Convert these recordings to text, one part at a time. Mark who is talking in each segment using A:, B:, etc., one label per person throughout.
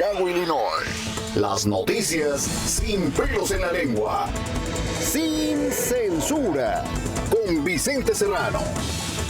A: Illinois. Las noticias sin pelos en la lengua. Sin censura. Con Vicente Serrano.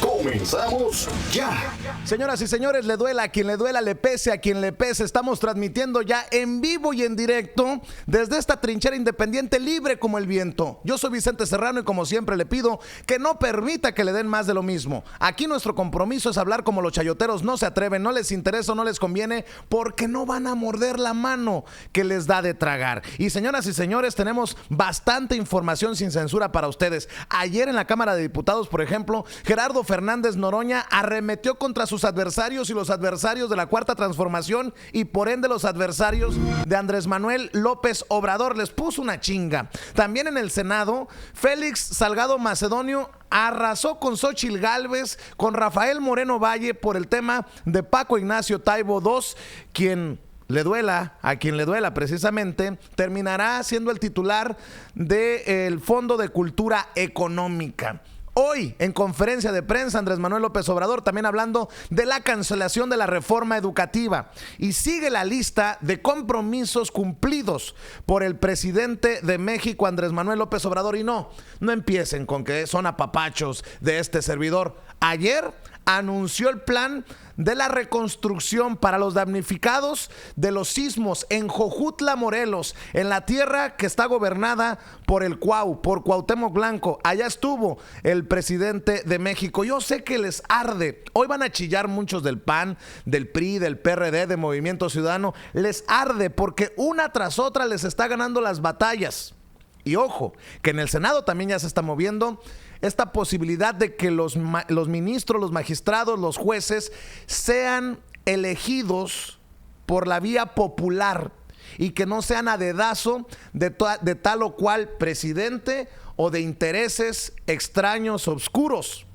A: Comenzamos ya.
B: Señoras y señores, le duela a quien le duela, le pese a quien le pese. Estamos transmitiendo ya en vivo y en directo desde esta trinchera independiente, libre como el viento. Yo soy Vicente Serrano y como siempre le pido que no permita que le den más de lo mismo. Aquí nuestro compromiso es hablar como los chayoteros no se atreven, no les interesa, no les conviene, porque no van a morder la mano que les da de tragar. Y señoras y señores, tenemos bastante información sin censura para ustedes. Ayer en la Cámara de Diputados, por ejemplo, Gerardo Fernández Noroña arremetió contra sus adversarios y los adversarios de la Cuarta Transformación y por ende los adversarios de Andrés Manuel López Obrador. Les puso una chinga. También en el Senado, Félix Salgado Macedonio arrasó con Xóchitl Gálvez, con Rafael Moreno Valle por el tema de Paco Ignacio Taibo II, quien le duela, a quien le duela precisamente, terminará siendo el titular del Fondo de Cultura Económica. Hoy, en conferencia de prensa, Andrés Manuel López Obrador también hablando de la cancelación de la reforma educativa. Y sigue la lista de compromisos cumplidos por el presidente de México, Andrés Manuel López Obrador. Y no empiecen con que son apapachos de este servidor. Ayer anunció el plan de la reconstrucción para los damnificados de los sismos en Jojutla, Morelos, en la tierra que está gobernada por el Cuau, por Cuauhtémoc Blanco. Allá estuvo el presidente de México. Yo sé que les arde. Hoy van a chillar muchos del PAN, del PRI, del PRD, de Movimiento Ciudadano. Les arde porque una tras otra les está ganando las batallas. Y ojo, que en el Senado también ya se está moviendo esta posibilidad de que los ministros, los magistrados, los jueces sean elegidos por la vía popular y que no sean a dedazo de tal o cual presidente o de intereses extraños, oscuros.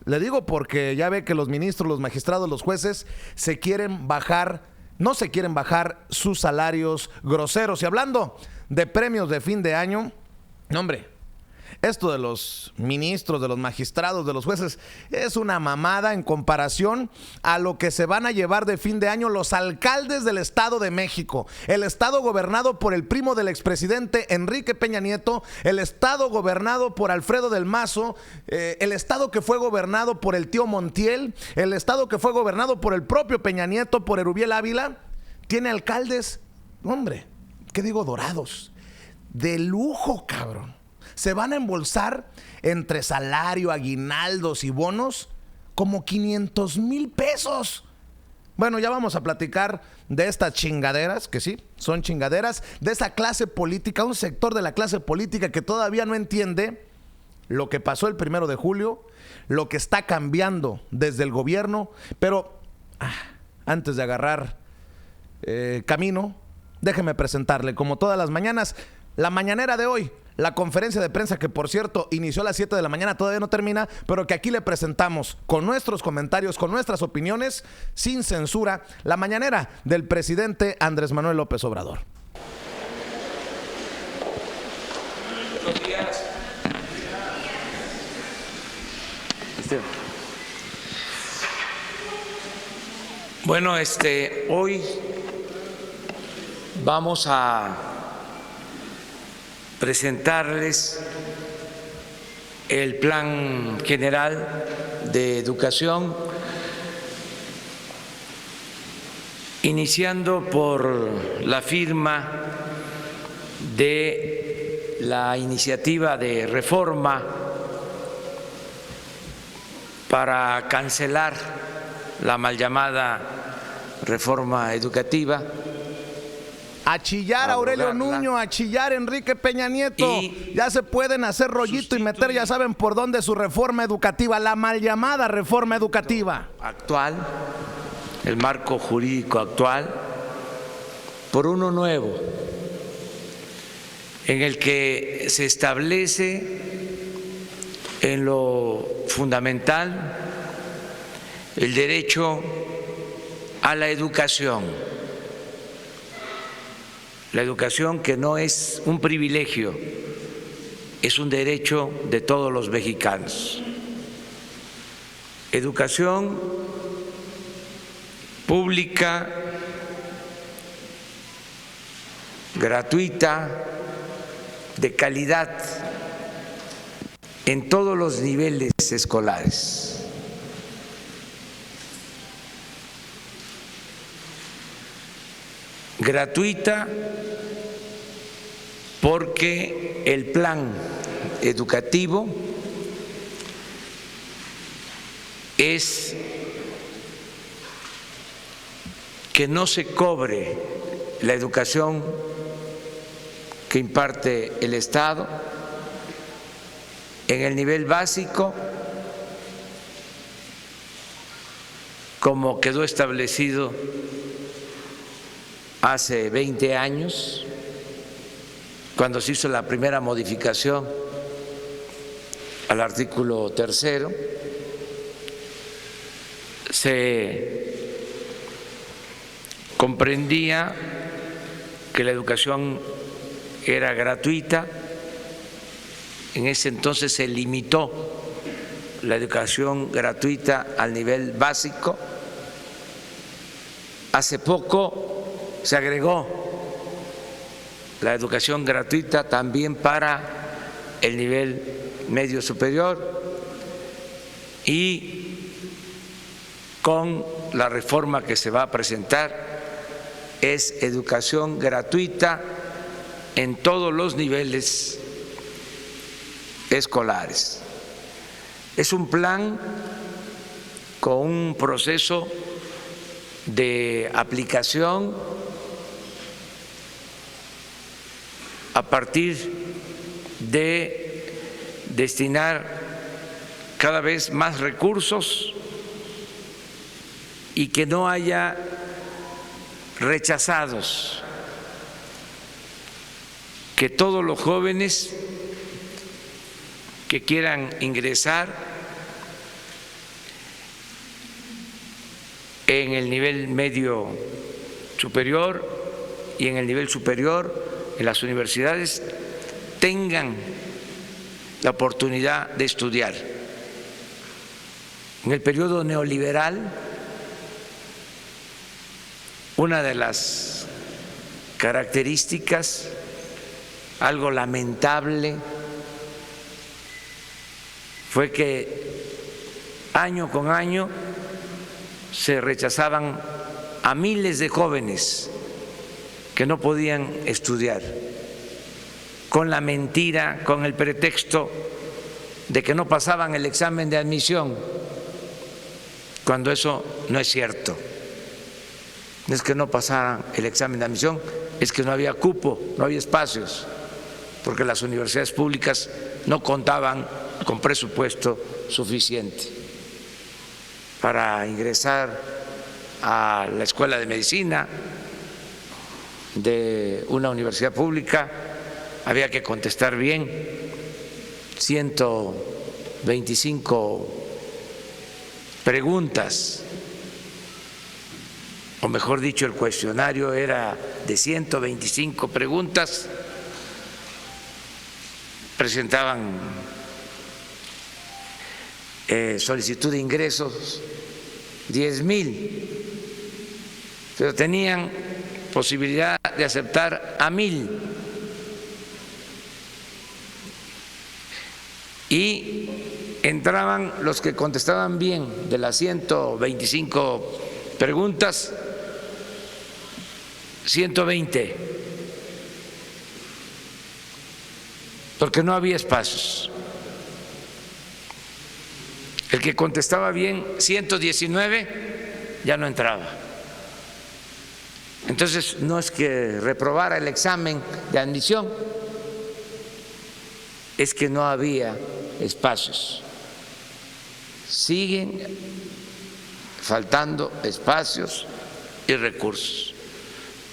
B: Le digo porque ya ve que los ministros, los magistrados, los jueces no se quieren bajar sus salarios groseros. Y hablando de premios de fin de año, no, hombre, esto de los ministros, de los magistrados, de los jueces es una mamada en comparación a lo que se van a llevar de fin de año los alcaldes del Estado de México. El estado gobernado por el primo del expresidente Enrique Peña Nieto, el estado gobernado por Alfredo del Mazo, el estado que fue gobernado por el tío Montiel, el estado que fue gobernado por el propio Peña Nieto, por Erubiel Ávila, tiene alcaldes, hombre, ¿qué digo? Dorados, de lujo, cabrón. Se van a embolsar entre salario, aguinaldos y bonos como 500,000 pesos. Bueno, ya vamos a platicar de estas chingaderas, que sí, son chingaderas, de esa clase política, un sector de la clase política que todavía no entiende lo que pasó el 1 de julio, lo que está cambiando desde el gobierno. Pero antes de agarrar camino, déjeme presentarle, como todas las mañanas, la mañanera de hoy. La conferencia de prensa que, por cierto, inició a las 7 de la mañana, todavía no termina, pero que aquí le presentamos con nuestros comentarios, con nuestras opiniones, sin censura, la mañanera del presidente Andrés Manuel López Obrador.
C: Buenos días. Bueno, hoy vamos a presentarles el Plan General de Educación, iniciando por la firma de la iniciativa de reforma para cancelar la mal llamada reforma educativa.
B: A chillar Aurelio Nuño, a chillar Enrique Peña Nieto. Ya se pueden hacer rollito y meter, ya saben por dónde, su reforma educativa, la mal llamada reforma educativa.
C: Actual, el marco jurídico actual, por uno nuevo, en el que se establece en lo fundamental el derecho a la educación. La educación, que no es un privilegio, es un derecho de todos los mexicanos. Educación pública, gratuita, de calidad, en todos los niveles escolares. Gratuita porque el plan educativo es que no se cobre la educación que imparte el Estado en el nivel básico, como quedó establecido hace 20 años, cuando se hizo la primera modificación al artículo 3º, se comprendía que la educación era gratuita. En ese entonces se limitó la educación gratuita al nivel básico. Hace poco se agregó la educación gratuita también para el nivel medio superior, y con la reforma que se va a presentar es educación gratuita en todos los niveles escolares. Es un plan con un proceso de aplicación a partir de destinar cada vez más recursos y que no haya rechazados, que todos los jóvenes que quieran ingresar en el nivel medio superior y en el nivel superior en las universidades tengan la oportunidad de estudiar. En el periodo neoliberal, una de las características, algo lamentable, fue que año con año se rechazaban a miles de jóvenes que no podían estudiar, con la mentira, con el pretexto de que no pasaban el examen de admisión, cuando eso no es cierto. No es que no pasaran el examen de admisión, es que no había cupo, no había espacios, porque las universidades públicas no contaban con presupuesto suficiente. Para ingresar a la escuela de medicina de una universidad pública había que contestar bien 125 preguntas, o mejor dicho, el cuestionario era de 125 preguntas, presentaban solicitud de ingresos 10,000, pero tenían posibilidad de aceptar a 1,000, y entraban los que contestaban bien de las 125 preguntas, 120, porque no había espacios. El que contestaba bien, 119, ya no entraba. Entonces, no es que reprobara el examen de admisión, es que no había espacios. Siguen faltando espacios y recursos,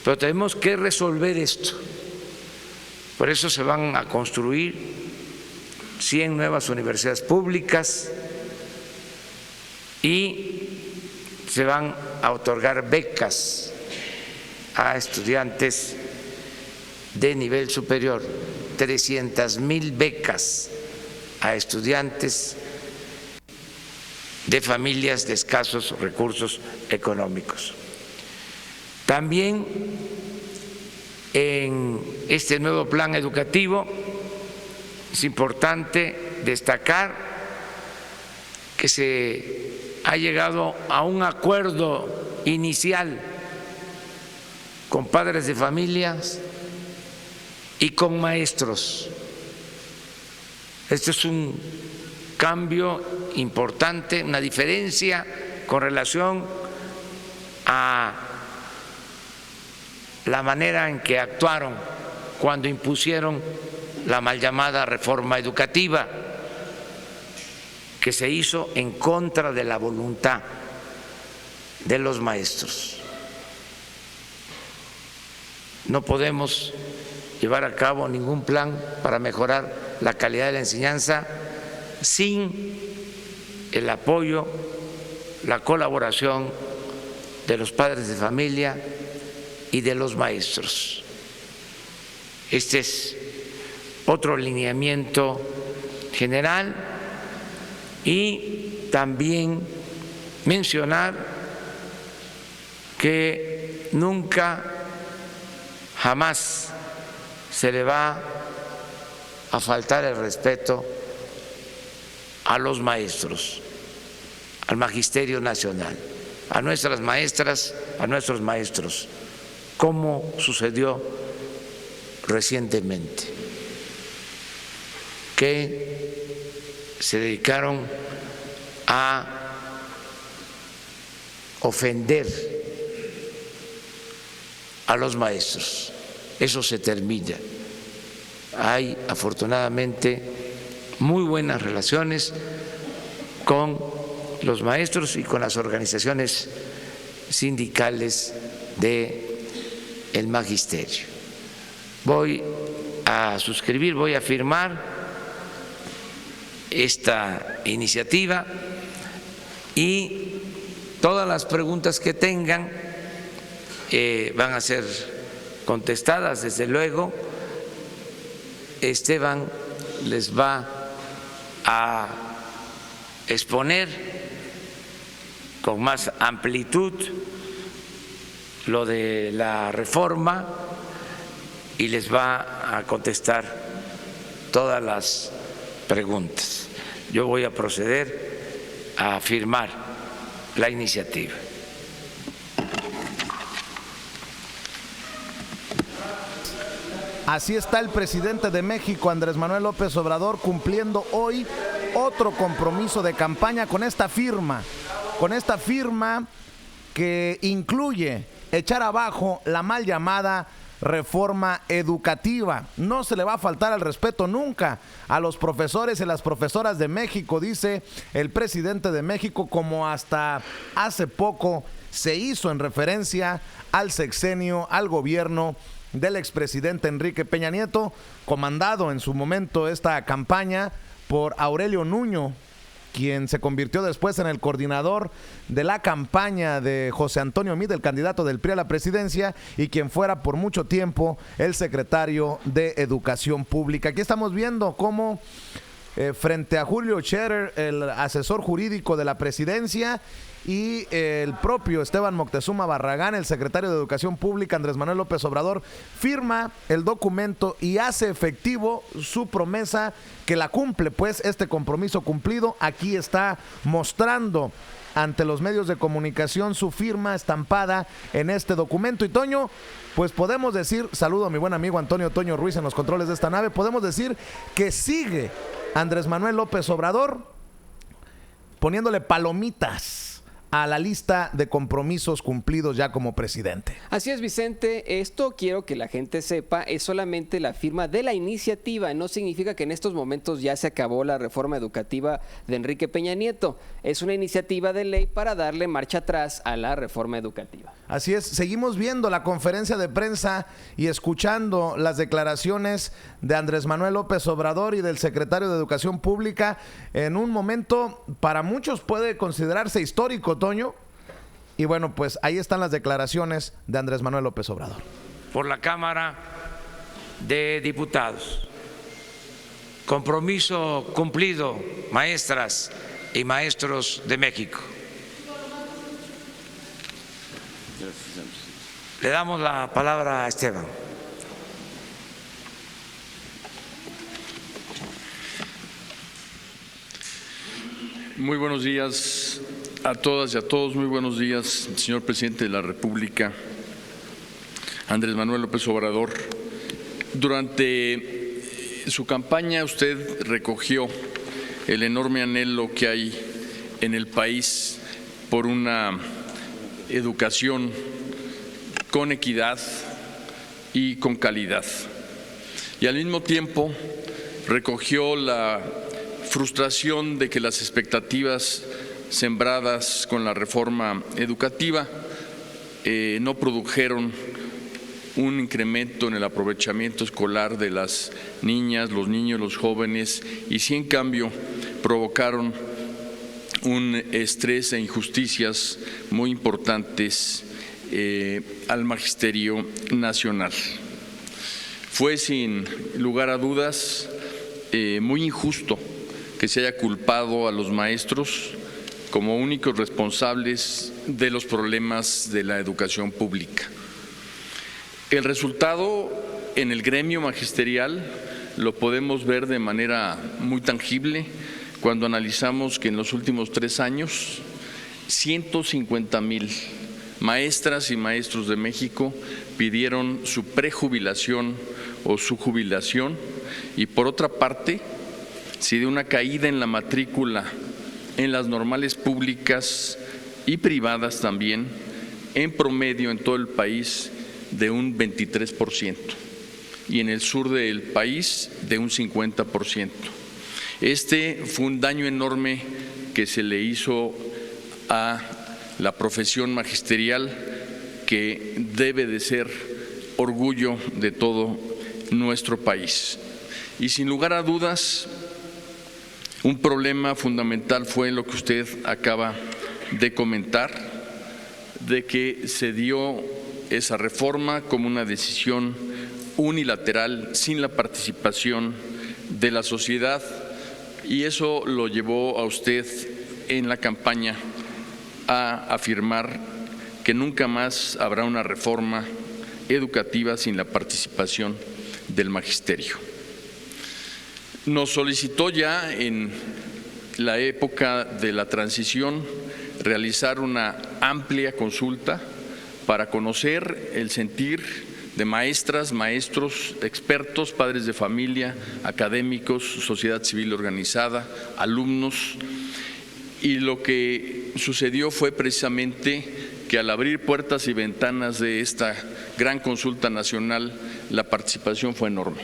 C: pero tenemos que resolver esto. Por eso se van a construir 100 nuevas universidades públicas y se van a otorgar becas a estudiantes de nivel superior, 300,000 becas a estudiantes de familias de escasos recursos económicos. También en este nuevo plan educativo. Es importante destacar que se ha llegado a un acuerdo inicial con padres de familias y con maestros. Este es un cambio importante, una diferencia con relación a la manera en que actuaron cuando impusieron la mal llamada reforma educativa, que se hizo en contra de la voluntad de los maestros. No podemos llevar a cabo ningún plan para mejorar la calidad de la enseñanza sin el apoyo, la colaboración de los padres de familia y de los maestros. Este es otro lineamiento general, y también mencionar que nunca, jamás se le va a faltar el respeto a los maestros, al Magisterio Nacional, a nuestras maestras, a nuestros maestros, como sucedió recientemente, que se dedicaron a ofender a los maestros. Eso se termina. Hay afortunadamente muy buenas relaciones con los maestros y con las organizaciones sindicales del magisterio. Voy a suscribir, voy a firmar esta iniciativa, y todas las preguntas que tengan van a ser contestadas, desde luego. Esteban les va a exponer con más amplitud lo de la reforma y les va a contestar todas las preguntas. Yo voy a proceder a firmar la iniciativa.
B: Así está el presidente de México, Andrés Manuel López Obrador, cumpliendo hoy otro compromiso de campaña con esta firma que incluye echar abajo la mal llamada reforma educativa. No se le va a faltar el respeto nunca a los profesores y las profesoras de México, dice el presidente de México, como hasta hace poco se hizo en referencia al sexenio, al gobierno del expresidente Enrique Peña Nieto, comandado en su momento esta campaña por Aurelio Nuño, quien se convirtió después en el coordinador de la campaña de José Antonio Meade, el candidato del PRI a la presidencia, y quien fuera por mucho tiempo el secretario de Educación Pública. Aquí estamos viendo cómo frente a Julio Scherer, el asesor jurídico de la presidencia, y el propio Esteban Moctezuma Barragán, el secretario de Educación Pública, Andrés Manuel López Obrador, firma el documento y hace efectivo su promesa, que la cumple, pues, este compromiso cumplido. Aquí está mostrando ante los medios de comunicación su firma estampada en este documento. Y Toño, pues podemos decir, saludo a mi buen amigo Antonio Toño Ruiz en los controles de esta nave, podemos decir que sigue Andrés Manuel López Obrador poniéndole palomitas a la lista de compromisos cumplidos ya como presidente.
D: Así es, Vicente. Esto quiero que la gente sepa, es solamente la firma de la iniciativa. No significa que en estos momentos ya se acabó la reforma educativa de Enrique Peña Nieto. Es una iniciativa de ley para darle marcha atrás a la reforma educativa.
B: Así es, seguimos viendo la conferencia de prensa y escuchando las declaraciones de Andrés Manuel López Obrador y del secretario de Educación Pública en un momento para muchos puede considerarse histórico, Toño. Y bueno, pues ahí están las declaraciones de Andrés Manuel López Obrador.
C: Por la Cámara de Diputados. Compromiso cumplido, maestras y maestros de México. Le damos la palabra a Esteban.
E: Muy buenos días a todas y a todos. Muy buenos días, señor presidente de la República, Andrés Manuel López Obrador. Durante su campaña usted recogió el enorme anhelo que hay en el país por una educación con equidad y con calidad. Y al mismo tiempo recogió la frustración de que las expectativas sembradas con la reforma educativa no produjeron un incremento en el aprovechamiento escolar de las niñas, los niños, los jóvenes, y sí en cambio provocaron un estrés e injusticias muy importantes al magisterio nacional. Fue sin lugar a dudas muy injusto que se haya culpado a los maestros como únicos responsables de los problemas de la educación pública. El resultado en el gremio magisterial lo podemos ver de manera muy tangible cuando analizamos que en los últimos 3 años 150,000 maestras y maestros de México pidieron su prejubilación o su jubilación, y por otra parte se dio una caída en la matrícula en las normales públicas y privadas también, en promedio en todo el país de un 23% y en el sur del país de un 50%. Este fue un daño enorme que se le hizo a la profesión magisterial, que debe de ser orgullo de todo nuestro país. Y sin lugar a dudas, un problema fundamental fue lo que usted acaba de comentar, de que se dio esa reforma como una decisión unilateral, sin la participación de la sociedad, y eso lo llevó a usted en la campaña a afirmar que nunca más habrá una reforma educativa sin la participación del magisterio. Nos solicitó ya en la época de la transición realizar una amplia consulta para conocer el sentir de maestras, maestros, expertos, padres de familia, académicos, sociedad civil organizada, alumnos, y lo que sucedió fue precisamente que al abrir puertas y ventanas de esta gran consulta nacional, la participación fue enorme.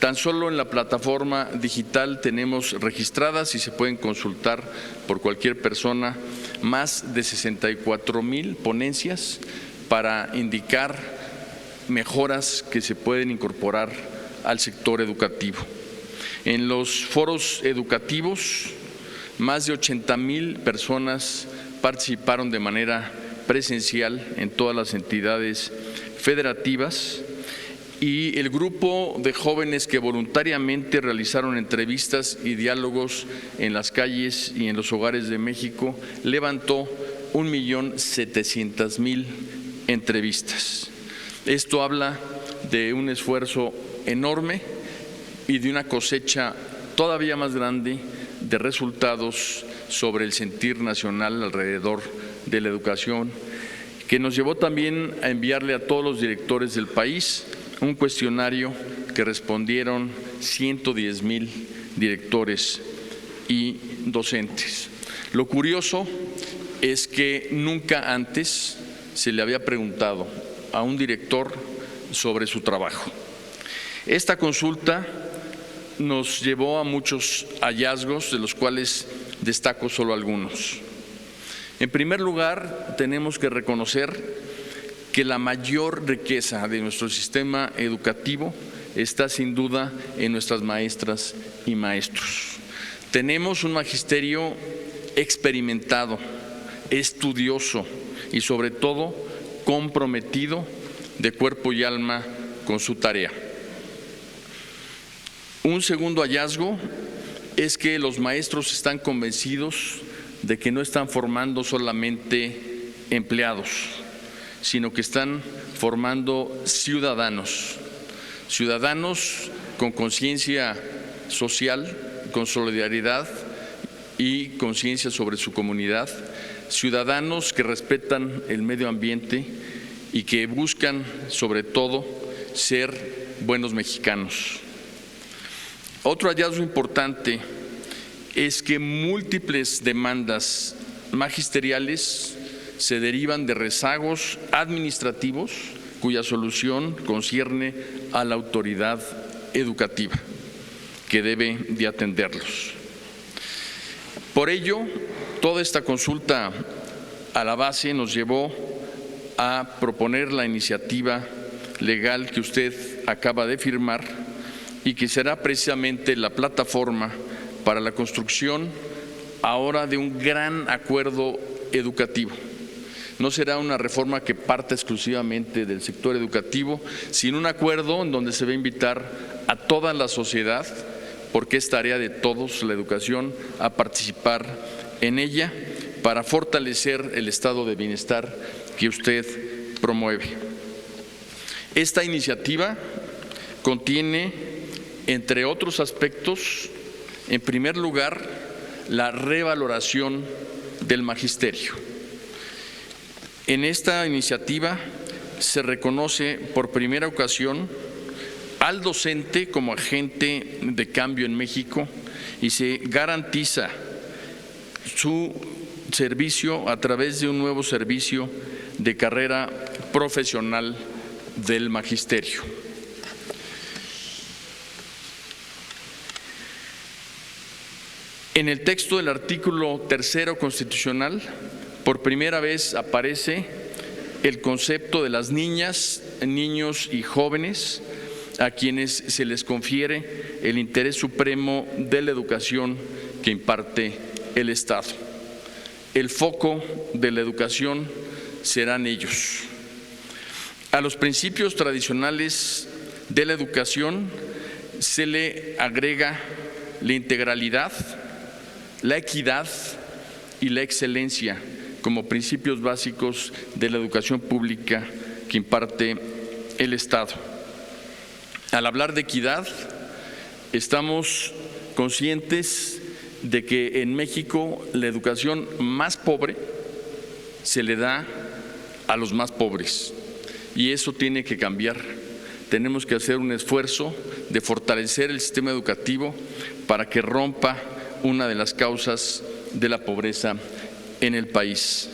E: Tan solo en la plataforma digital tenemos registradas, y se pueden consultar por cualquier persona, más de 64,000 ponencias para indicar mejoras que se pueden incorporar al sector educativo. En los foros educativos, más de 80,000 personas participaron de manera presencial en todas las entidades federativas, y el grupo de jóvenes que voluntariamente realizaron entrevistas y diálogos en las calles y en los hogares de México levantó 1,700,000 entrevistas. Esto habla de un esfuerzo enorme y de una cosecha todavía más grande de resultados sobre el sentir nacional alrededor de la educación, que nos llevó también a enviarle a todos los directores del país un cuestionario que respondieron 110,000 directores y docentes. Lo curioso es que nunca antes se le había preguntado a un director sobre su trabajo. Esta consulta nos llevó a muchos hallazgos, de los cuales destaco solo algunos. En primer lugar, tenemos que reconocer que la mayor riqueza de nuestro sistema educativo está sin duda en nuestras maestras y maestros. Tenemos un magisterio experimentado, estudioso y sobre todo comprometido de cuerpo y alma con su tarea. Un segundo hallazgo es que los maestros están convencidos de que no están formando solamente empleados, sino que están formando ciudadanos con conciencia social, con solidaridad y conciencia sobre su comunidad, ciudadanos que respetan el medio ambiente y que buscan, sobre todo, ser buenos mexicanos. Otro hallazgo importante es que múltiples demandas magisteriales se derivan de rezagos administrativos cuya solución concierne a la autoridad educativa, que debe de atenderlos. Por ello, toda esta consulta a la base nos llevó a proponer la iniciativa legal que usted acaba de firmar y que será precisamente la plataforma para la construcción ahora de un gran acuerdo educativo. No será una reforma que parta exclusivamente del sector educativo, sino un acuerdo en donde se va a invitar a toda la sociedad, porque es tarea de todos la educación, a participar en ella para fortalecer el estado de bienestar que usted promueve. Esta iniciativa contiene, entre otros aspectos, en primer lugar, la revaloración del magisterio. En esta iniciativa se reconoce por primera ocasión al docente como agente de cambio en México y se garantiza su servicio a través de un nuevo servicio de carrera profesional del magisterio. En el texto del artículo 3º constitucional, por primera vez aparece el concepto de las niñas, niños y jóvenes a quienes se les confiere el interés supremo de la educación que imparte el Estado. El foco de la educación serán ellos. A los principios tradicionales de la educación se le agrega la integralidad, la equidad y la excelencia como principios básicos de la educación pública que imparte el Estado. Al hablar de equidad, estamos conscientes de que en México la educación más pobre se le da a los más pobres y eso tiene que cambiar. Tenemos que hacer un esfuerzo de fortalecer el sistema educativo para que rompa una de las causas de la pobreza en el país.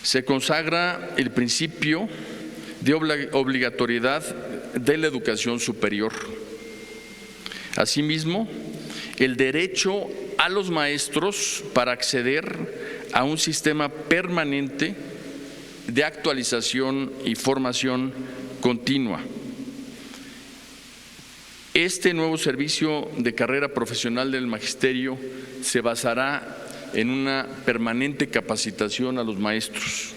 E: Se consagra el principio de obligatoriedad de la educación superior. Asimismo, el derecho a los maestros para acceder a un sistema permanente de actualización y formación continua. Este nuevo servicio de carrera profesional del magisterio se basará en una permanente capacitación a los maestros.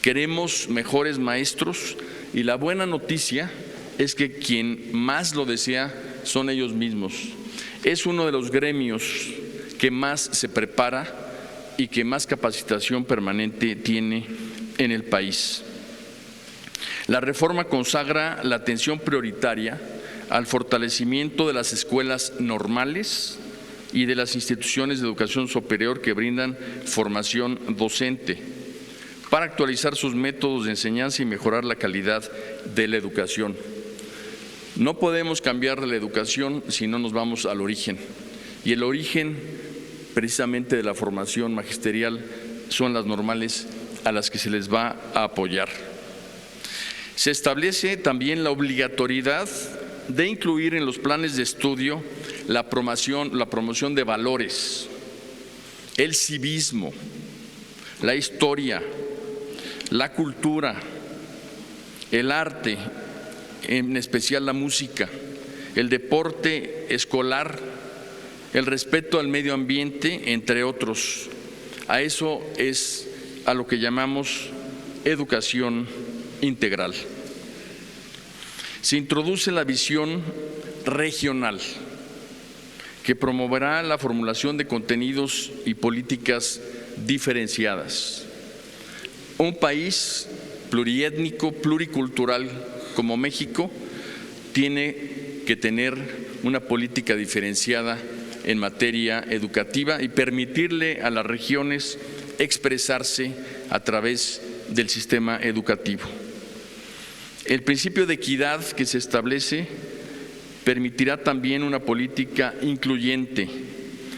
E: Queremos mejores maestros y la buena noticia es que quien más lo desea son ellos mismos. Es uno de los gremios que más se prepara y que más capacitación permanente tiene en el país. La reforma consagra la atención prioritaria al fortalecimiento de las escuelas normales y de las instituciones de educación superior que brindan formación docente para actualizar sus métodos de enseñanza y mejorar la calidad de la educación. No podemos cambiar la educación si no nos vamos al origen, y el origen precisamente de la formación magisterial son las normales a las que se les va a apoyar. Se establece también la obligatoriedad de incluir en los planes de estudio la promoción de valores, el civismo, la historia, la cultura, el arte, en especial la música, el deporte escolar, el respeto al medio ambiente, entre otros. A eso es a lo que llamamos educación integral. Se introduce la visión regional, que promoverá la formulación de contenidos y políticas diferenciadas. Un país pluriétnico, pluricultural como México tiene que tener una política diferenciada en materia educativa y permitirle a las regiones expresarse a través del sistema educativo. El principio de equidad que se establece permitirá también una política incluyente,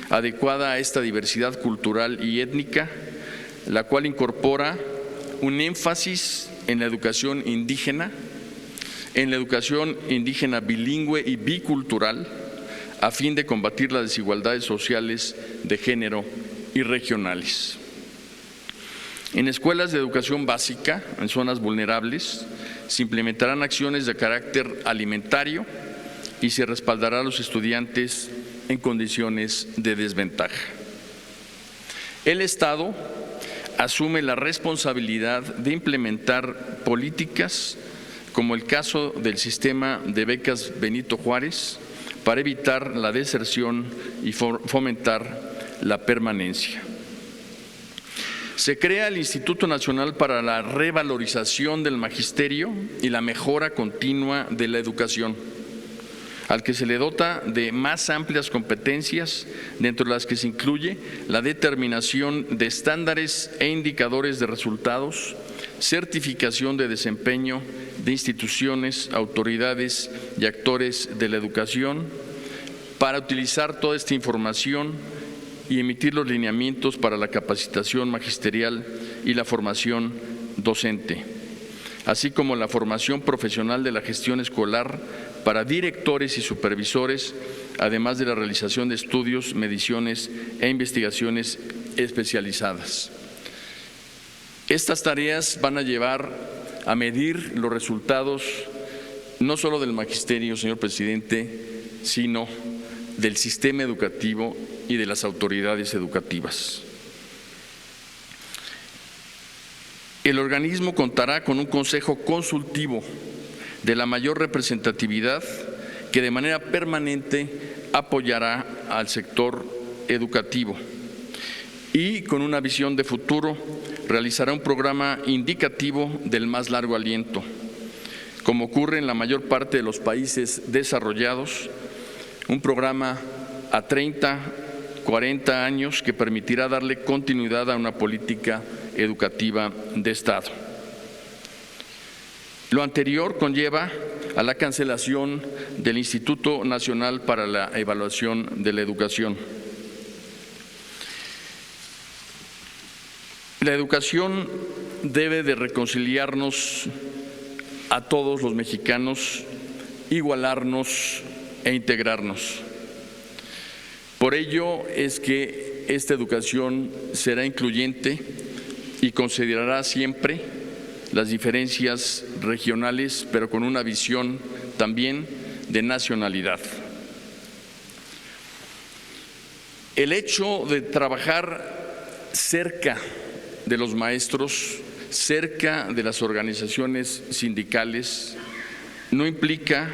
E: adecuada a esta diversidad cultural y étnica, la cual incorpora un énfasis en la educación indígena bilingüe y bicultural, a fin de combatir las desigualdades sociales de género y regionales. En escuelas de educación básica, en zonas vulnerables, se implementarán acciones de carácter alimentario y se respaldará a los estudiantes en condiciones de desventaja. El Estado asume la responsabilidad de implementar políticas como el caso del sistema de becas Benito Juárez para evitar la deserción y fomentar la permanencia. Se crea el Instituto Nacional para la Revalorización del Magisterio y la Mejora Continua de la Educación, al que se le dota de más amplias competencias, dentro de las que se incluye la determinación de estándares e indicadores de resultados, certificación de desempeño de instituciones, autoridades y actores de la educación, para utilizar toda esta información y emitir los lineamientos para la capacitación magisterial y la formación docente, así como la formación profesional de la gestión escolar para directores y supervisores, además de la realización de estudios, mediciones e investigaciones especializadas. Estas tareas van a llevar a medir los resultados no solo del magisterio, señor presidente, sino del sistema educativo y de las autoridades educativas. El organismo contará con un consejo consultivo de la mayor representatividad que de manera permanente apoyará al sector educativo y, con una visión de futuro, realizará un programa indicativo del más largo aliento. Como ocurre en la mayor parte de los países desarrollados, un programa a 30, 40 años que permitirá darle continuidad a una política educativa de Estado. Lo anterior conlleva a la cancelación del Instituto Nacional para la Evaluación de la Educación. La educación debe de reconciliarnos a todos los mexicanos, igualarnos e integrarnos. Por ello es que esta educación será incluyente y considerará siempre las diferencias regionales, pero con una visión también de nacionalidad. El hecho de trabajar cerca de los maestros, cerca de las organizaciones sindicales, no implica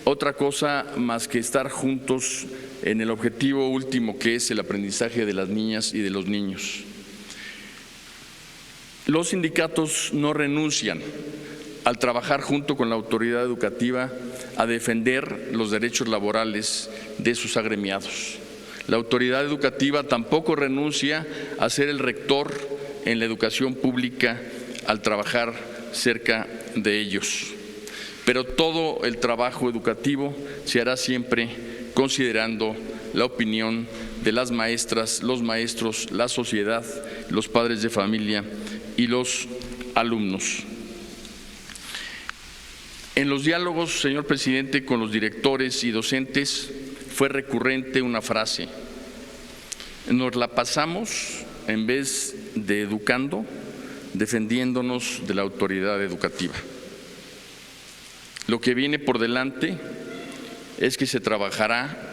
E: otra cosa más que estar juntos en el objetivo último, que es el aprendizaje de las niñas y de los niños. Los sindicatos no renuncian al trabajar junto con la autoridad educativa a defender los derechos laborales de sus agremiados. La autoridad educativa tampoco renuncia a ser el rector en la educación pública al trabajar cerca de ellos. Pero todo el trabajo educativo se hará siempre considerando la opinión de las maestras, los maestros, la sociedad, los padres de familia y los alumnos. En los diálogos, señor presidente, con los directores y docentes fue recurrente una frase: nos la pasamos, en vez de educando, defendiéndonos de la autoridad educativa. Lo que viene por delante es que se trabajará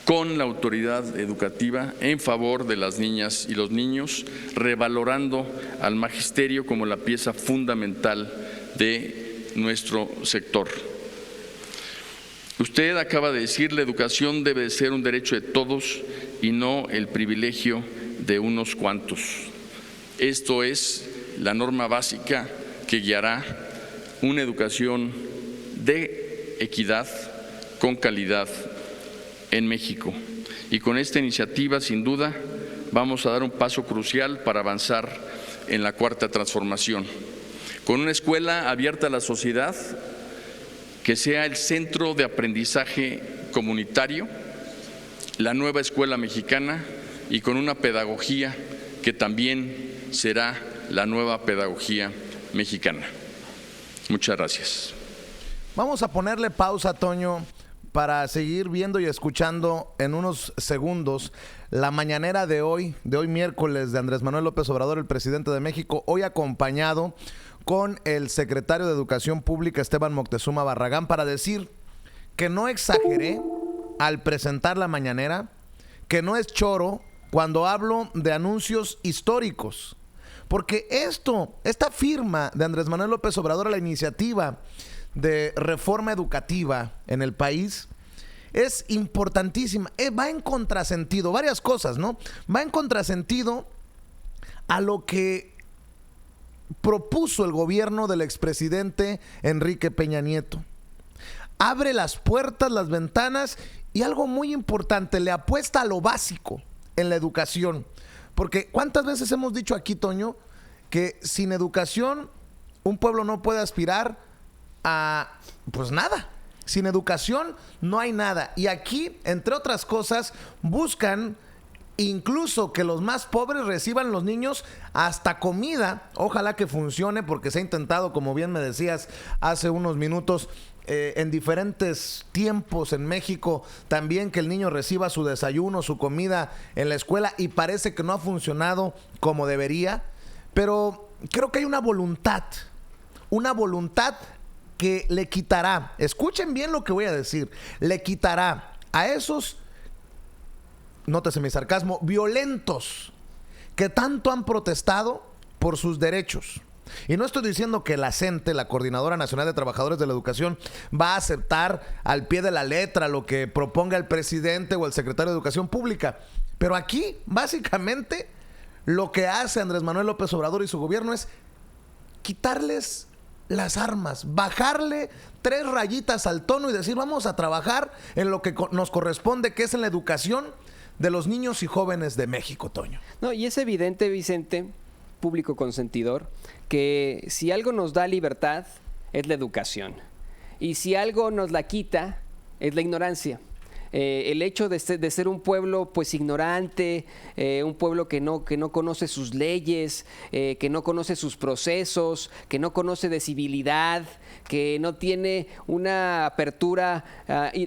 E: con la autoridad educativa en favor de las niñas y los niños, revalorando al magisterio como la pieza fundamental de nuestro sector. Usted acaba de decir, la educación debe de ser un derecho de todos y no el privilegio de unos cuantos. Esto es la norma básica que guiará una educación de equidad con calidad en México. Y con esta iniciativa, sin duda, vamos a dar un paso crucial para avanzar en la cuarta transformación. Con una escuela abierta a la sociedad, que sea el centro de aprendizaje comunitario, la nueva escuela mexicana, y con una pedagogía que también será la nueva pedagogía mexicana. Muchas gracias.
B: Vamos a ponerle pausa, Toño, para seguir viendo y escuchando en unos segundos la mañanera de hoy miércoles, de Andrés Manuel López Obrador, el presidente de México, hoy acompañado con el secretario de Educación Pública, Esteban Moctezuma Barragán, para decir que no exageré al presentar la mañanera, que no es choro cuando hablo de anuncios históricos. Porque esta firma de Andrés Manuel López Obrador a la iniciativa de reforma educativa en el país es importantísima. Va en contrasentido, varias cosas, ¿no? Va en contrasentido a lo que propuso el gobierno del expresidente Enrique Peña Nieto. Abre las puertas, las ventanas, y algo muy importante, le apuesta a lo básico en la educación. Porque ¿cuántas veces hemos dicho aquí, Toño, que sin educación un pueblo no puede aspirar a pues nada? Sin educación no hay nada. Y aquí, entre otras cosas, buscan incluso que los más pobres reciban los niños hasta comida. Ojalá que funcione, porque se ha intentado, como bien me decías hace unos minutos, en diferentes tiempos en México, también que el niño reciba su desayuno, su comida en la escuela, y parece que no ha funcionado como debería. Pero creo que hay una voluntad que le quitará, escuchen bien lo que voy a decir, le quitará a esos, nótese mi sarcasmo, violentos que tanto han protestado por sus derechos. Y no estoy diciendo que la CENTE, la Coordinadora Nacional de Trabajadores de la Educación, va a aceptar al pie de la letra lo que proponga el presidente o el secretario de Educación Pública. Pero aquí, básicamente, lo que hace Andrés Manuel López Obrador y su gobierno es quitarles las armas, bajarle 3 rayitas al tono y decir: vamos a trabajar en lo que nos corresponde, que es en la educación de los niños y jóvenes de México, Toño.
D: No, y es evidente, Vicente, público consentidor, que si algo nos da libertad es la educación, y si algo nos la quita es la ignorancia. El hecho de ser un pueblo pues ignorante, un pueblo que no conoce sus leyes, que no conoce sus procesos, que no conoce de civilidad, que no tiene una apertura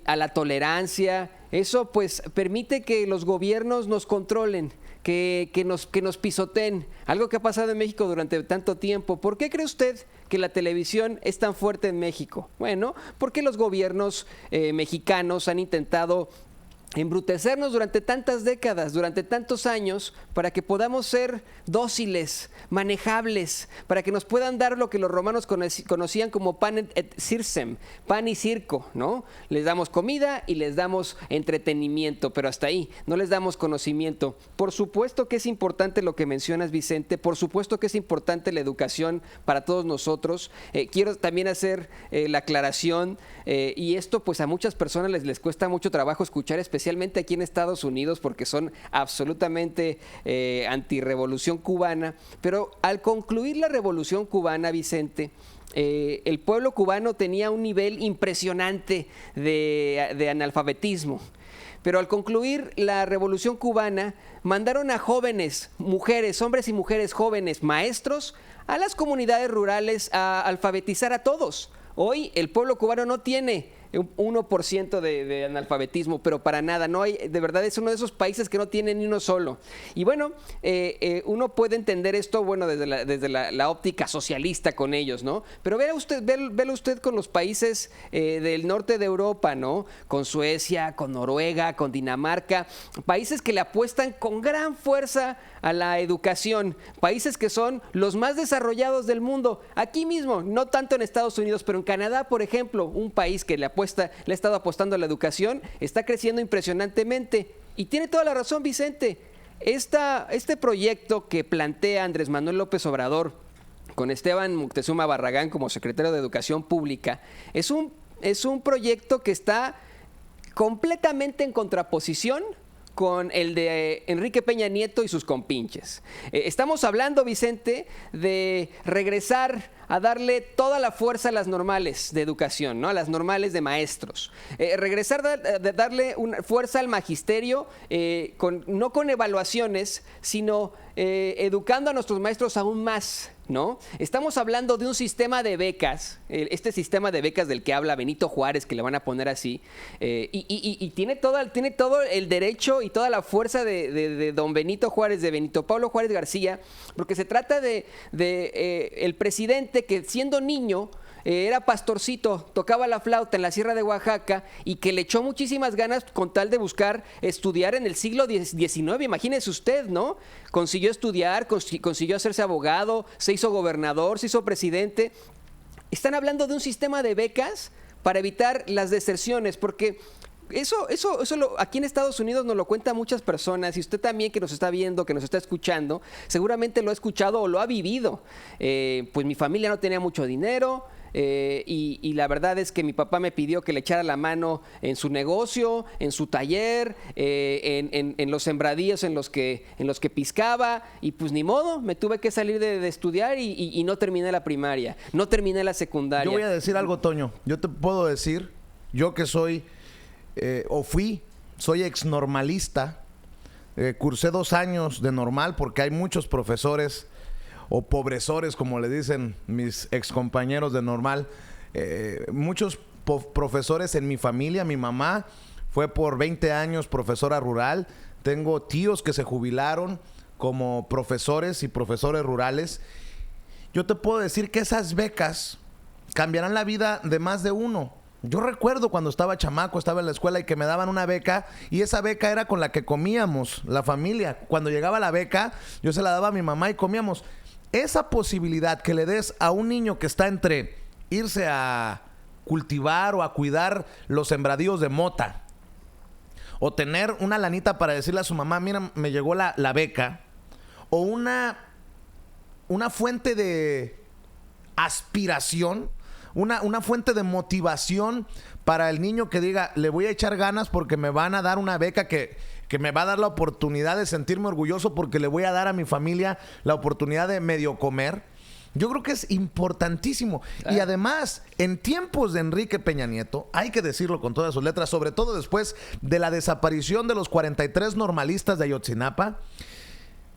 D: a la tolerancia, eso pues permite que los gobiernos nos controlen, que nos pisoteen. Algo que ha pasado en México durante tanto tiempo. ¿Por qué cree usted que la televisión es tan fuerte en México? Bueno, porque los gobiernos mexicanos han intentado embrutecernos durante tantas décadas, durante tantos años, para que podamos ser dóciles, manejables, para que nos puedan dar lo que los romanos conocían como pan et circem, pan y circo, ¿no? Les damos comida y les damos entretenimiento, pero hasta ahí, no les damos conocimiento. Por supuesto que es importante lo que mencionas, Vicente, por supuesto que es importante la educación para todos nosotros. Quiero también hacer la aclaración, y esto pues a muchas personas les cuesta mucho trabajo escuchar, especialmente aquí en Estados Unidos, porque son absolutamente antirrevolución cubana. Pero al concluir la revolución cubana, Vicente, el pueblo cubano tenía un nivel impresionante de analfabetismo. Pero al concluir la revolución cubana, mandaron a jóvenes, mujeres, hombres y mujeres jóvenes, maestros, a las comunidades rurales a alfabetizar a todos. Hoy el pueblo cubano no tiene un 1% de analfabetismo, pero para nada, no hay, de verdad es uno de esos países que no tiene ni uno solo. Y bueno, uno puede entender esto, bueno, desde la óptica socialista con ellos, ¿no? Pero velo usted con los países del norte de Europa, ¿no? Con Suecia, con Noruega, con Dinamarca, países que le apuestan con gran fuerza a la educación, países que son los más desarrollados del mundo. Aquí mismo, no tanto en Estados Unidos, pero en Canadá, por ejemplo, un país que le ha estado apostando a la educación, está creciendo impresionantemente. Y tiene toda la razón, Vicente. Este proyecto que plantea Andrés Manuel López Obrador con Esteban Moctezuma Barragán como secretario de Educación Pública es un proyecto que está completamente en contraposición con el de Enrique Peña Nieto y sus compinches. Estamos hablando, Vicente, de regresar a darle toda la fuerza a las normales de educación, ¿no? A las normales de maestros. Regresar a darle una fuerza al magisterio, no con evaluaciones, sino educando a nuestros maestros aún más, ¿no? Estamos hablando de un sistema de becas, este sistema de becas del que habla Benito Juárez, que le van a poner así, y tiene todo el derecho y toda la fuerza de don Benito Juárez, de Benito Pablo Juárez García, porque se trata de el presidente que siendo niño era pastorcito, tocaba la flauta en la Sierra de Oaxaca y que le echó muchísimas ganas con tal de buscar estudiar en el siglo XIX. Imagínese usted, ¿no? Consiguió estudiar, consiguió hacerse abogado, se hizo gobernador, se hizo presidente. Están hablando de un sistema de becas para evitar las deserciones, porque eso aquí en Estados Unidos nos lo cuentan muchas personas, y usted también, que nos está viendo, que nos está escuchando, seguramente lo ha escuchado o lo ha vivido. Pues mi familia no tenía mucho dinero, y la verdad es que mi papá me pidió que le echara la mano en su negocio, en su taller, en los sembradíos en los que piscaba, y pues ni modo, me tuve que salir de estudiar y no terminé la primaria, no terminé la secundaria.
B: Yo voy a decir algo, Toño. Yo te puedo decir, yo que soy soy exnormalista, cursé 2 años de normal porque hay muchos profesores o pobresores, como le dicen mis excompañeros de normal, muchos profesores en mi familia. Mi mamá fue por 20 años profesora rural, tengo tíos que se jubilaron como profesores y profesores rurales. Yo te puedo decir que esas becas cambiarán la vida de más de uno. Yo recuerdo cuando estaba chamaco, estaba en la escuela y que me daban una beca, y esa beca era con la que comíamos la familia. Cuando llegaba la beca, yo se la daba a mi mamá y comíamos. Esa posibilidad que le des a un niño que está entre irse a cultivar o a cuidar los sembradíos de mota, o tener una lanita para decirle a su mamá, mira, me llegó la beca, o una fuente de aspiración, una fuente de motivación para el niño que diga, le voy a echar ganas porque me van a dar una beca que me va a dar la oportunidad de sentirme orgulloso porque le voy a dar a mi familia la oportunidad de medio comer. Yo creo que es importantísimo. Y además, en tiempos de Enrique Peña Nieto, hay que decirlo con todas sus letras, sobre todo después de la desaparición de los 43 normalistas de Ayotzinapa,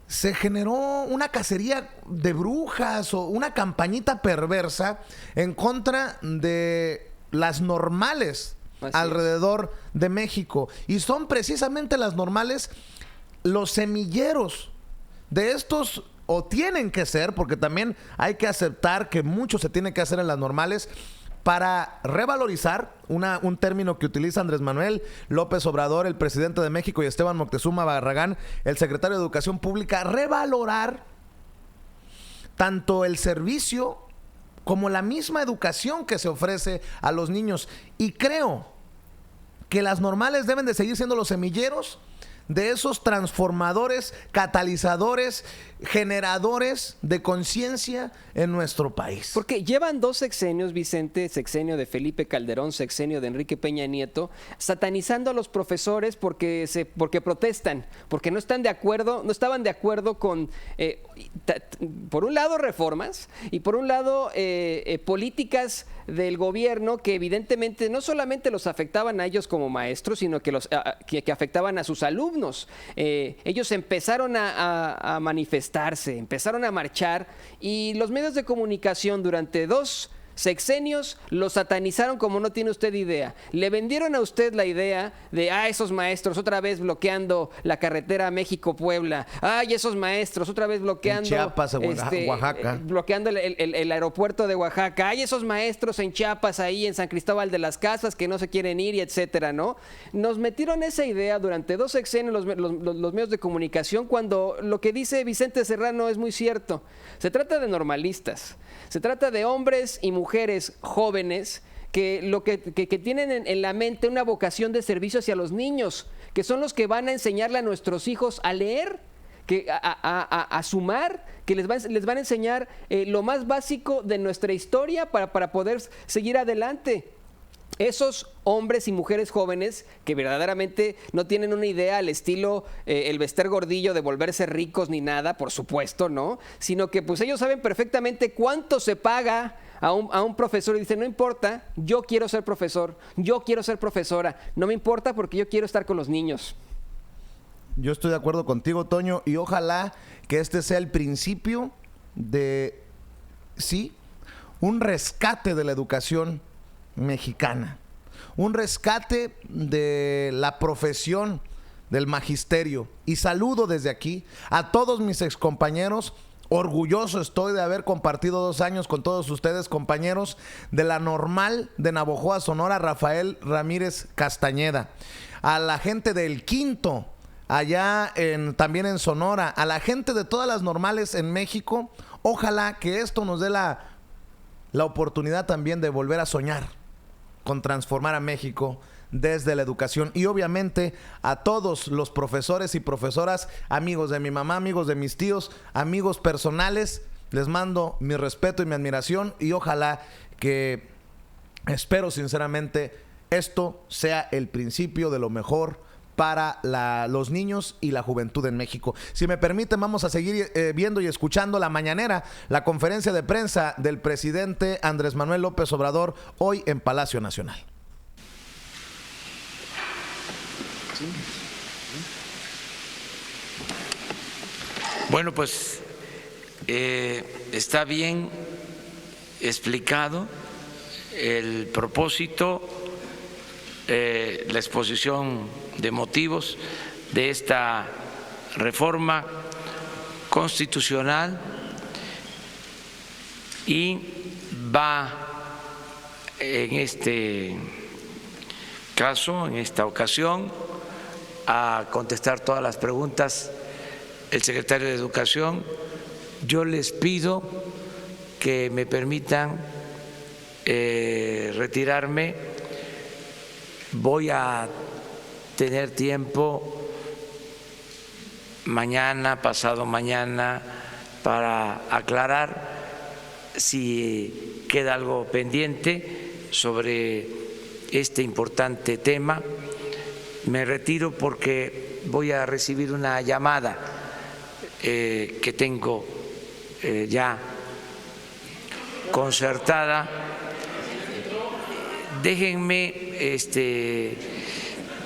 B: se generó una cacería de brujas o una campañita perversa en contra de las normales alrededor de México. Y son precisamente las normales los semilleros de estos, o tienen que ser, porque también hay que aceptar que mucho se tiene que hacer en las normales, para revalorizar un término que utiliza Andrés Manuel López Obrador, el presidente de México, y Esteban Moctezuma Barragán, el secretario de Educación Pública, revalorar tanto el servicio como la misma educación que se ofrece a los niños. Y creo que las normales deben de seguir siendo los semilleros de esos transformadores, catalizadores, generadores de conciencia en nuestro país.
D: Porque llevan 2 sexenios, Vicente, sexenio de Felipe Calderón, sexenio de Enrique Peña Nieto, satanizando a los profesores porque protestan, porque no estaban de acuerdo con, por un lado, reformas, y por un lado, políticas del gobierno que evidentemente no solamente los afectaban a ellos como maestros, sino que afectaban a sus alumnos. Ellos empezaron a manifestarse, empezaron a marchar, y los medios de comunicación durante 2 sexenios lo satanizaron como no tiene usted idea. Le vendieron a usted la idea de, esos maestros otra vez bloqueando la carretera México-Puebla. Esos maestros otra vez bloqueando
B: en Chiapas, Oaxaca.
D: Bloqueando el aeropuerto de Oaxaca. Esos maestros en Chiapas, ahí en San Cristóbal de las Casas, que no se quieren ir, y etcétera, ¿no? Nos metieron esa idea durante 2 sexenios los medios de comunicación, cuando lo que dice Vicente Serrano es muy cierto. Se trata de normalistas. Se trata de hombres y mujeres jóvenes que tienen en la mente una vocación de servicio hacia los niños, que son los que van a enseñarle a nuestros hijos a leer, a sumar, que les van a enseñar lo más básico de nuestra historia para poder seguir adelante. esos hombres y mujeres jóvenes que verdaderamente no tienen una idea al estilo el Bester Gordillo de volverse ricos ni nada, por supuesto, ¿no? Sino que pues ellos saben perfectamente cuánto se paga a un profesor y dicen, no importa, yo quiero ser profesor, yo quiero ser profesora, no me importa porque yo quiero estar con los niños.
B: Yo estoy de acuerdo contigo, Toño, y ojalá que este sea el principio de, sí, un rescate de la educación mexicana, un rescate de la profesión del magisterio. Y saludo desde aquí a todos mis excompañeros. Orgulloso estoy de haber compartido 2 años con todos ustedes, compañeros de la Normal de Navojoa, Sonora, Rafael Ramírez Castañeda, a la gente del Quinto, allá también en Sonora, a la gente de todas las normales en México. Ojalá que esto nos dé la oportunidad también de volver a soñar con transformar a México desde la educación. Y obviamente a todos los profesores y profesoras, amigos de mi mamá, amigos de mis tíos, amigos personales, les mando mi respeto y mi admiración, y ojalá que, espero sinceramente, esto sea el principio de lo mejor para los niños y la juventud en México. Si me permiten, vamos a seguir viendo y escuchando la mañanera, la conferencia de prensa del presidente Andrés Manuel López Obrador hoy en Palacio Nacional.
C: Bueno, pues está bien explicado el propósito, la exposición de motivos de esta reforma constitucional, y va en este caso, en esta ocasión, a contestar todas las preguntas el secretario de Educación. Yo les pido que me permitan retirarme. Voy a tener tiempo mañana, pasado mañana, para aclarar si queda algo pendiente sobre este importante tema. Me retiro porque voy a recibir una llamada que tengo ya concertada. Déjenme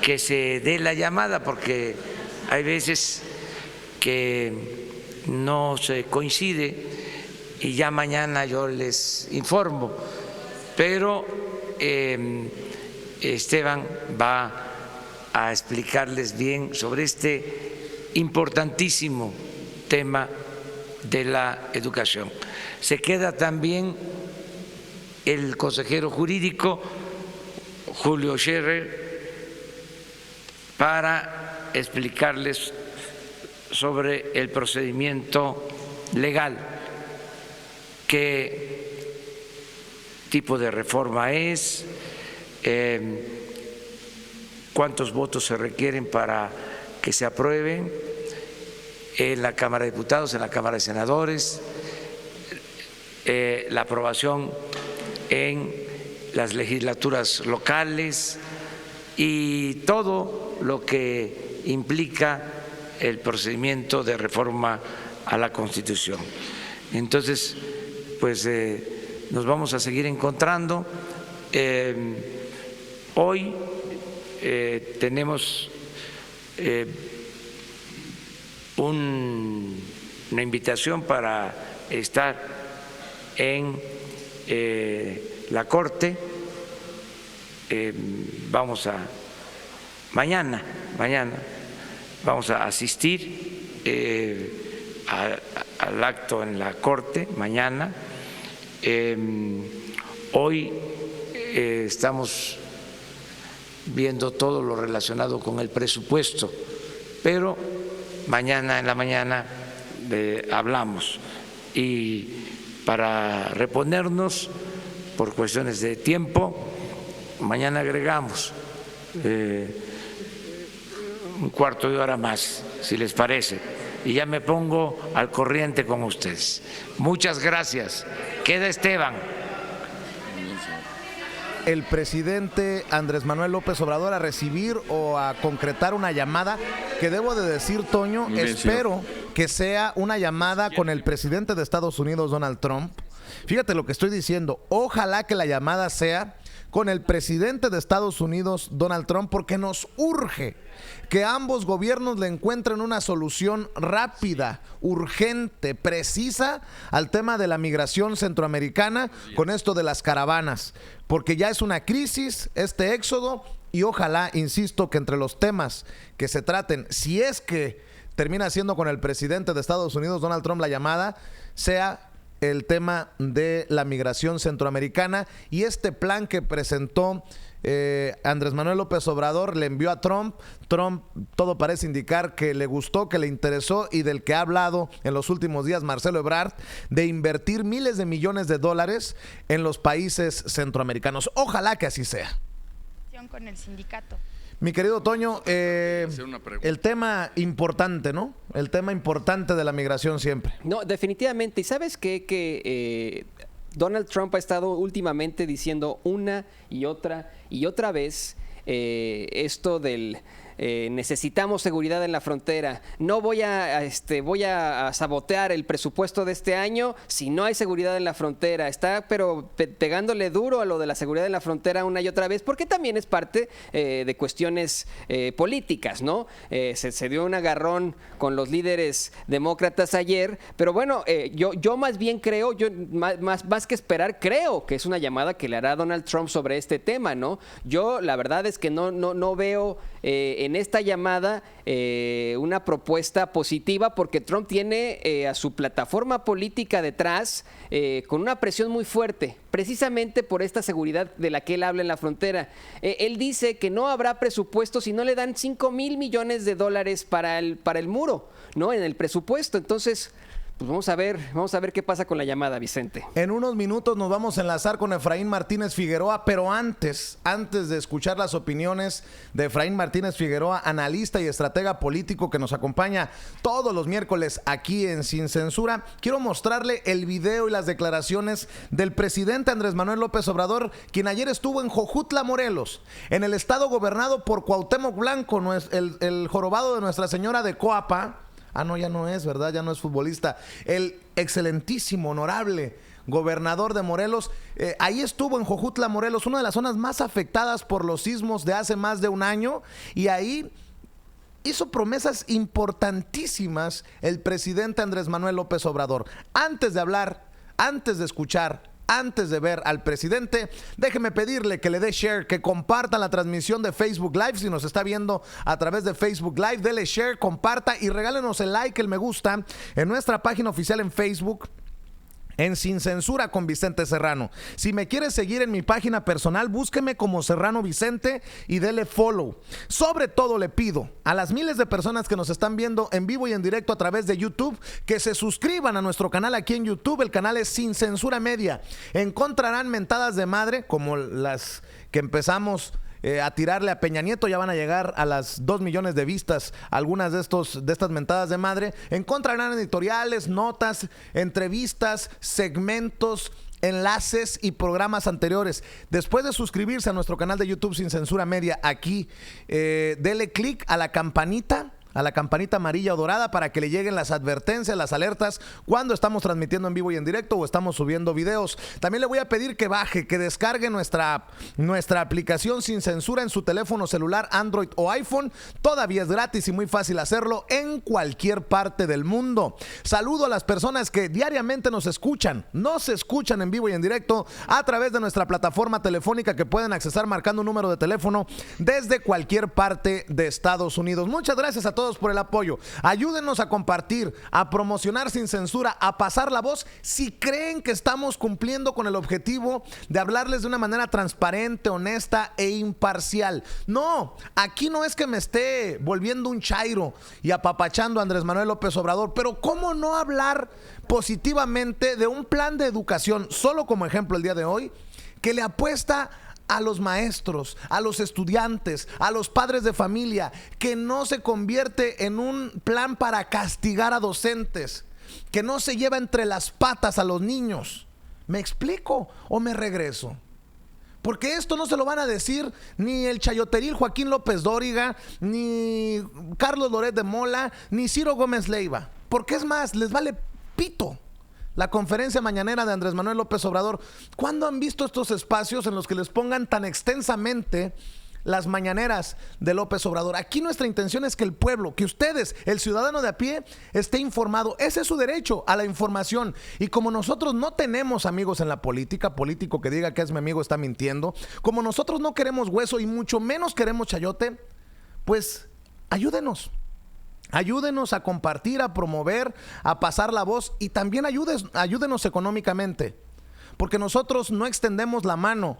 C: que se dé la llamada, porque hay veces que no se coincide y ya mañana yo les informo, pero Esteban va a explicarles bien sobre este importantísimo tema de la educación. Se queda también el consejero jurídico Julio Scherer para explicarles sobre el procedimiento legal, qué tipo de reforma es, cuántos votos se requieren para que se aprueben en la Cámara de Diputados, en la Cámara de Senadores, la aprobación en las legislaturas locales y todo lo que implica el procedimiento de reforma a la Constitución. Entonces, pues nos vamos a seguir encontrando. Hoy tenemos una invitación para estar en la Corte. Mañana vamos a asistir al acto en la Corte, mañana. Hoy estamos viendo todo lo relacionado con el presupuesto, pero mañana en la mañana hablamos, y para reponernos por cuestiones de tiempo, mañana agregamos un cuarto de hora más, si les parece, y ya me pongo al corriente con ustedes. Muchas gracias. Queda Esteban.
B: el presidente Andrés Manuel López Obrador a recibir o a concretar una llamada que debo de decir, Toño,
E: Bien,
B: espero que sea una llamada con el presidente de Estados Unidos, Donald Trump. Fíjate lo que estoy diciendo, ojalá que la llamada sea con el presidente de Estados Unidos, Donald Trump, porque nos urge que ambos gobiernos le encuentren una solución rápida, urgente, precisa al tema de la migración centroamericana con esto de las caravanas, porque ya es una crisis este éxodo y ojalá, insisto, que entre los temas que se traten, si es que termina siendo con el presidente de Estados Unidos, Donald Trump, la llamada, sea el tema de la migración centroamericana y este plan que presentó Andrés Manuel López Obrador, le envió a Trump. Trump, todo parece indicar que le gustó, que le interesó y del que ha hablado en los últimos días Marcelo Ebrard, de invertir miles de millones de dólares en los países centroamericanos. Ojalá que así sea.
F: Con el sindicato.
B: Mi querido Toño, el tema importante, ¿no? El tema importante de la migración siempre.
D: No, definitivamente. ¿Y sabes qué? Que Donald Trump ha estado últimamente diciendo una y otra vez esto del... necesitamos seguridad en la frontera. No voy a sabotear el presupuesto de este año si no hay seguridad en la frontera. Está pero pegándole duro a lo de la seguridad en la frontera una y otra vez, porque también es parte de cuestiones políticas, ¿no? Se dio un agarrón con los líderes demócratas ayer, pero bueno, yo más bien creo, más que esperar, creo que es una llamada que le hará Donald Trump sobre este tema, ¿no? Yo la verdad es que no veo en esta llamada una propuesta positiva, porque Trump tiene a su plataforma política detrás con una presión muy fuerte, precisamente por esta seguridad de la que él habla en la frontera. Él dice que no habrá presupuesto si no le dan $5,000 millones para el muro, ¿no? En el presupuesto. Entonces, pues vamos a ver qué pasa con la llamada, Vicente.
B: En unos minutos nos vamos a enlazar con Efraín Martínez Figueroa, pero antes de escuchar las opiniones de Efraín Martínez Figueroa, analista y estratega político que nos acompaña todos los miércoles aquí en Sin Censura, quiero mostrarle el video y las declaraciones del presidente Andrés Manuel López Obrador, quien ayer estuvo en Jojutla, Morelos, en el estado gobernado por Cuauhtémoc Blanco, el jorobado de Nuestra Señora de Coapa. Ah, no, ya no es, ¿verdad? Ya no es futbolista. El excelentísimo, honorable gobernador de Morelos. Ahí estuvo en Jojutla, Morelos, una de las zonas más afectadas por los sismos de hace más de un año. Y ahí hizo promesas importantísimas el presidente Andrés Manuel López Obrador. Antes de hablar, antes de escuchar, antes de ver al presidente, déjeme pedirle que le dé share, que comparta la transmisión de Facebook Live. Si nos está viendo a través de Facebook Live, dele share, comparta y regálenos el like, el me gusta en nuestra página oficial en Facebook, en Sin Censura con Vicente Serrano. Si me quieres seguir en mi página personal, búsqueme como Serrano Vicente y dele follow. Sobre todo le pido a las miles de personas que nos están viendo en vivo y en directo a través de YouTube, que se suscriban a nuestro canal aquí en YouTube. El canal es Sin Censura Media. Encontrarán mentadas de madre como las que empezamos a tirarle a Peña Nieto. Ya van a llegar a las 2 millones de vistas algunas de estas mentadas de madre. Encontrarán editoriales, notas, entrevistas, segmentos, enlaces y programas anteriores. Después de suscribirse a nuestro canal de YouTube Sin Censura Media, aquí dele clic a la campanita amarilla o dorada para que le lleguen las advertencias, las alertas cuando estamos transmitiendo en vivo y en directo o estamos subiendo videos. También le voy a pedir que descargue nuestra aplicación Sin Censura en su teléfono celular, Android o iPhone. Todavía es gratis y muy fácil hacerlo en cualquier parte del mundo. Saludo a las personas que diariamente nos escuchan en vivo y en directo a través de nuestra plataforma telefónica, que pueden accesar marcando un número de teléfono desde cualquier parte de Estados Unidos. Muchas gracias a todos por el apoyo. Ayúdenos a compartir, a promocionar Sin Censura, a pasar la voz si creen que estamos cumpliendo con el objetivo de hablarles de una manera transparente, honesta e imparcial. No, aquí no es que me esté volviendo un chairo y apapachando a Andrés Manuel López Obrador, pero ¿cómo no hablar positivamente de un plan de educación, solo como ejemplo el día de hoy, que le apuesta a los maestros, a los estudiantes, a los padres de familia, que no se convierte en un plan para castigar a docentes, que no se lleva entre las patas a los niños? ¿Me explico o me regreso? Porque esto no se lo van a decir ni el chayoteril Joaquín López Dóriga, ni Carlos Loret de Mola, ni Ciro Gómez Leiva. Porque es más, les vale pito la conferencia mañanera de Andrés Manuel López Obrador. ¿Cuándo han visto estos espacios en los que les pongan tan extensamente las mañaneras de López Obrador? Aquí nuestra intención es que el pueblo, que ustedes, el ciudadano de a pie, esté informado. Ese es su derecho a la información. Y como nosotros no tenemos amigos en la política, político que diga que es mi amigo está mintiendo, como nosotros no queremos hueso y mucho menos queremos chayote, pues ayúdenos. Ayúdenos a compartir, a promover, a pasar la voz y también ayúdenos económicamente. Porque nosotros no extendemos la mano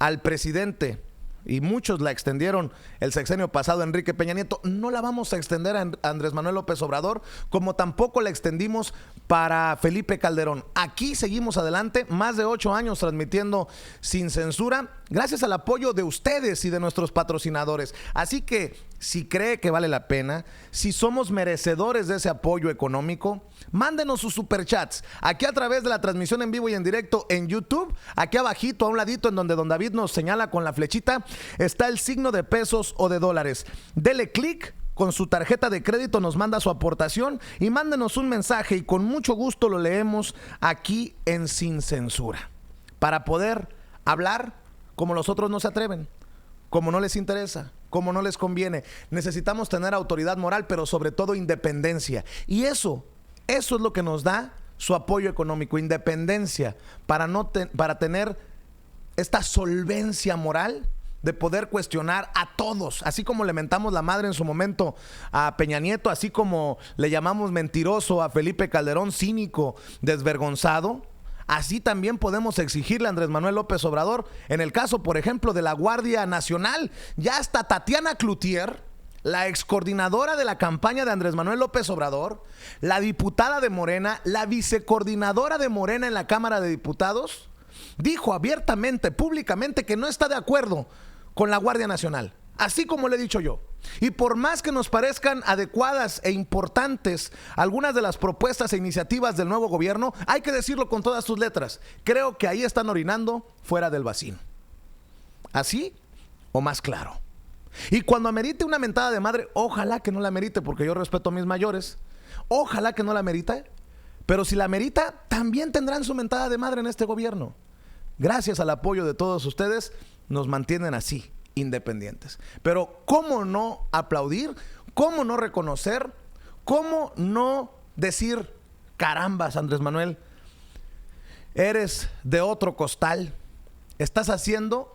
B: al presidente, y muchos la extendieron el sexenio pasado, Enrique Peña Nieto. No la vamos a extender a Andrés Manuel López Obrador, como tampoco la extendimos para Felipe Calderón. Aquí seguimos adelante, más de 8 años transmitiendo sin censura, gracias al apoyo de ustedes y de nuestros patrocinadores. Así que, si cree que vale la pena, si somos merecedores de ese apoyo económico, mándenos sus superchats aquí a través de la transmisión en vivo y en directo en YouTube. Aquí abajito, a un ladito, en donde don David nos señala con la flechita, está el signo de pesos o de dólares. Dele clic, con su tarjeta de crédito nos manda su aportación y mándenos un mensaje y con mucho gusto lo leemos aquí en Sin Censura, para poder hablar como los otros no se atreven, como no les interesa, como no les conviene. Necesitamos tener autoridad moral, pero sobre todo independencia. Y eso es lo que nos da su apoyo económico, independencia, para tener esta solvencia moral de poder cuestionar a todos, así como le mentamos la madre en su momento a Peña Nieto, así como le llamamos mentiroso a Felipe Calderón, cínico, desvergonzado. Así también podemos exigirle a Andrés Manuel López Obrador, en el caso, por ejemplo, de la Guardia Nacional. Ya hasta Tatiana Cloutier, la excoordinadora de la campaña de Andrés Manuel López Obrador, la diputada de Morena, la vicecoordinadora de Morena en la Cámara de Diputados, dijo abiertamente, públicamente, que no está de acuerdo con la Guardia Nacional, así como le he dicho yo. Y por más que nos parezcan adecuadas e importantes algunas de las propuestas e iniciativas del nuevo gobierno, hay que decirlo con todas sus letras, creo que ahí están orinando fuera del vacío. Así o más claro. Y cuando amerite una mentada de madre, ojalá que no la merite, porque yo respeto a mis mayores, ojalá que no la merite, pero si la merita, también tendrán su mentada de madre en este gobierno. Gracias al apoyo de todos ustedes, nos mantienen así, independientes. Pero ¿cómo no aplaudir? ¿Cómo no reconocer? ¿Cómo no decir, carambas, Andrés Manuel, eres de otro costal? Estás haciendo